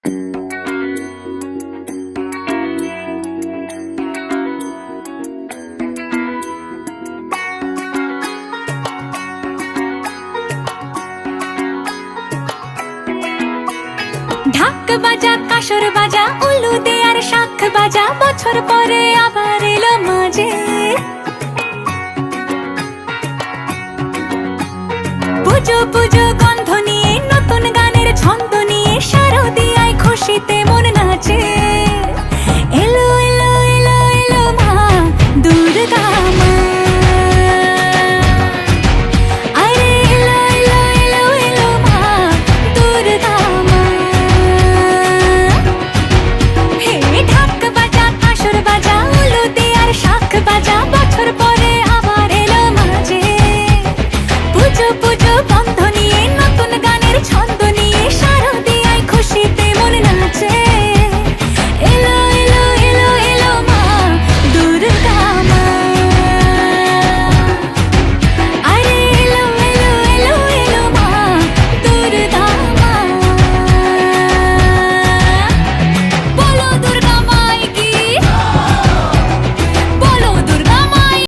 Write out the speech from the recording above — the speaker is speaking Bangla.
ঢাক বাজা কাসর বাজা উলু দে আর শাখ বাজা, বছর পরে আবার এলো মাঝে। পুজো পুজো গন্ধ নিয়ে